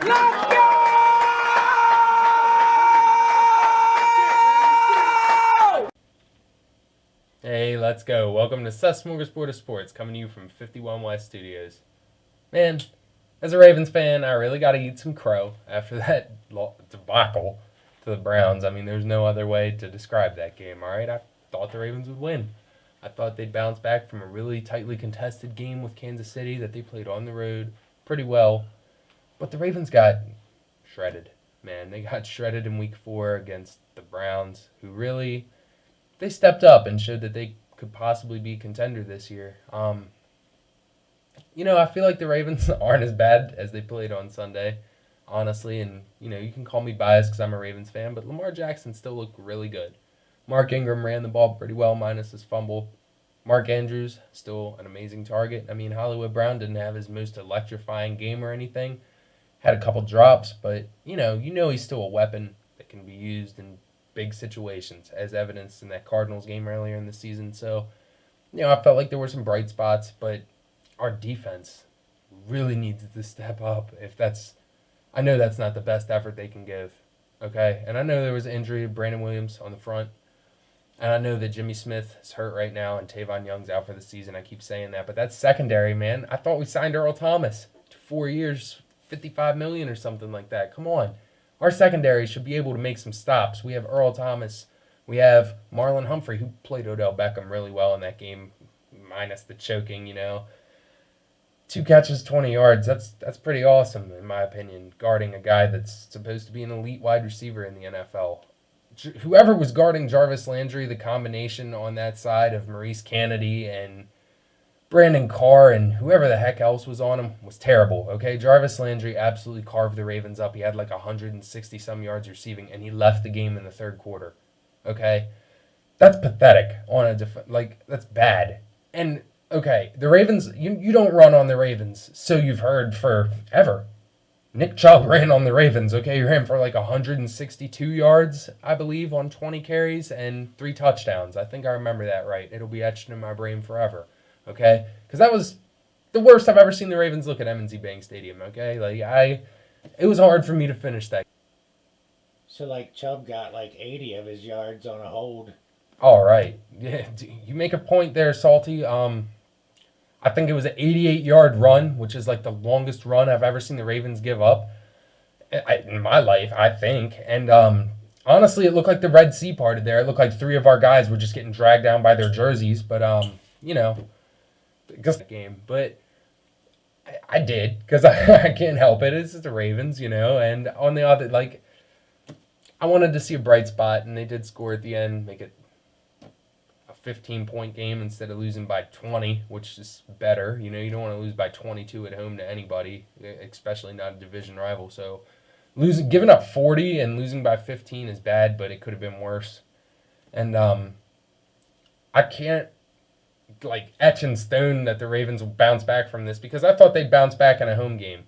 Let's go! Hey, let's go. Welcome to Seth's Smorgasbord of Sports, coming to you from 51 West Studios. Man, as a Ravens fan, I really got to eat some crow after that debacle to the Browns. I mean, there's no other way to describe that game, all right? I thought the Ravens would win. I thought they'd bounce back from a really tightly contested game with Kansas City that they played on the road pretty well. But the Ravens got shredded, man. They got shredded in Week 4 against the Browns, who really... they stepped up and showed that they could possibly be a contender this year. I feel like the Ravens aren't as bad as they played on Sunday, honestly. And, you can call me biased because I'm a Ravens fan, but Lamar Jackson still looked really good. Mark Ingram ran the ball pretty well, minus his fumble. Mark Andrews, still an amazing target. I mean, Hollywood Brown didn't have his most electrifying game or anything. Had a couple drops, but, he's still a weapon that can be used in big situations, as evidenced in that Cardinals game earlier in the season. So, I felt like there were some bright spots, but our defense really needs to step up. I know that's not the best effort they can give, okay? And I know there was an injury to Brandon Williams on the front, and I know that Jimmy Smith is hurt right now and Tavon Young's out for the season. I keep saying that, but that's secondary, man. I thought we signed Earl Thomas to 4 years, $55 million or something like that. Come on. Our secondary should be able to make some stops. We have Earl Thomas. We have Marlon Humphrey, who played Odell Beckham really well in that game, minus the choking, 2 catches, 20 yards. That's pretty awesome, in my opinion, guarding a guy that's supposed to be an elite wide receiver in the NFL. Whoever was guarding Jarvis Landry, the combination on that side of Maurice Kennedy and Brandon Carr and whoever the heck else was on him was terrible, okay? Jarvis Landry absolutely carved the Ravens up. He had like 160-some yards receiving, and he left the game in the third quarter, okay? That's pathetic. That's bad. And, okay, the Ravens, you don't run on the Ravens, so you've heard forever. Nick Chubb ran on the Ravens, okay? He ran for like 162 yards, I believe, on 20 carries and 3 touchdowns. I think I remember that right. It'll be etched in my brain forever. Okay, because that was the worst I've ever seen the Ravens look at M&T Bank Stadium. Okay, it was hard for me to finish that. So Chubb got 80 of his yards on a hold. All right, yeah, you make a point there, Salty. I think it was an 88-yard run, which is the longest run I've ever seen the Ravens give up in my life, I think. And honestly, it looked like the Red Sea parted there. It looked like 3 of our guys were just getting dragged down by their jerseys, but because game, but I did because I can't help it. It's just the Ravens, and on the other, I wanted to see a bright spot, and they did score at the end, make it a 15-point game instead of losing by 20, which is better. You don't want to lose by 22 at home to anybody, especially not a division rival. So giving up 40 and losing by 15 is bad, but it could have been worse. And I can't etch in stone that the Ravens will bounce back from this because I thought they'd bounce back in a home game.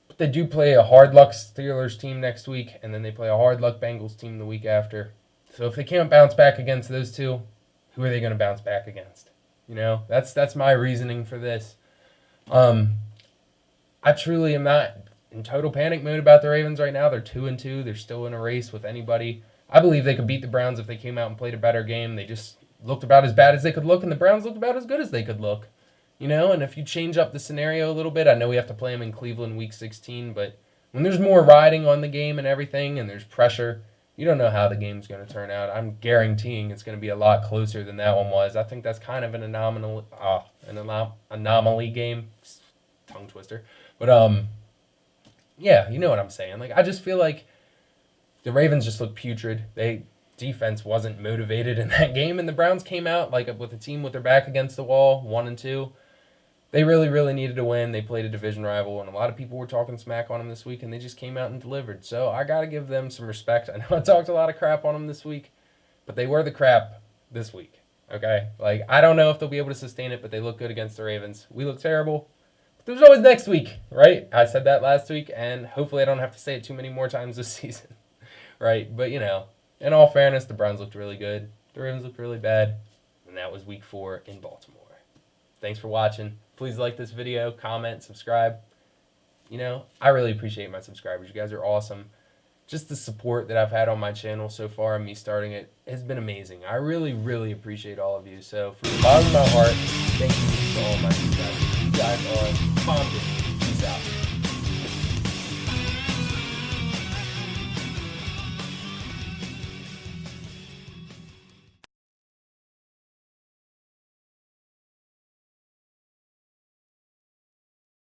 But they do play a hard luck Steelers team next week, and then they play a hard luck Bengals team the week after. So if they can't bounce back against those two, who are they going to bounce back against? That's my reasoning for this. I truly am not in total panic mode about the Ravens right now. They're 2-2. They're still in a race with anybody. I believe they could beat the Browns if they came out and played a better game. They just looked about as bad as they could look, and the Browns looked about as good as they could look. And if you change up the scenario a little bit, I know we have to play them in Cleveland week 16, but when there's more riding on the game and everything and there's pressure, you don't know how the game's going to turn out. I'm guaranteeing it's going to be a lot closer than that one was. I think that's kind of an anomaly game. Tongue twister. But, yeah, you know what I'm saying. I just feel like the Ravens just look putrid. Defense wasn't motivated in that game, and the Browns came out with a team with their back against the wall, 1-2. They really, really needed to win. They played a division rival, and a lot of people were talking smack on them this week, and they just came out and delivered. So I got to give them some respect. I know I talked a lot of crap on them this week, but they were the crap this week, okay? I don't know if they'll be able to sustain it, but they look good against the Ravens. We look terrible, but there's always next week, right? I said that last week, and hopefully I don't have to say it too many more times this season, right? But, in all fairness, the Browns looked really good. The Ravens looked really bad. And that was week 4 in Baltimore. Thanks for watching. Please like this video, comment, subscribe. you know, I really appreciate my subscribers. You guys are awesome. Just the support that I've had on my channel so far and me starting it has been amazing. I really, really appreciate all of you. So from the bottom of my heart, thank you to all my subscribers. You guys are bombing.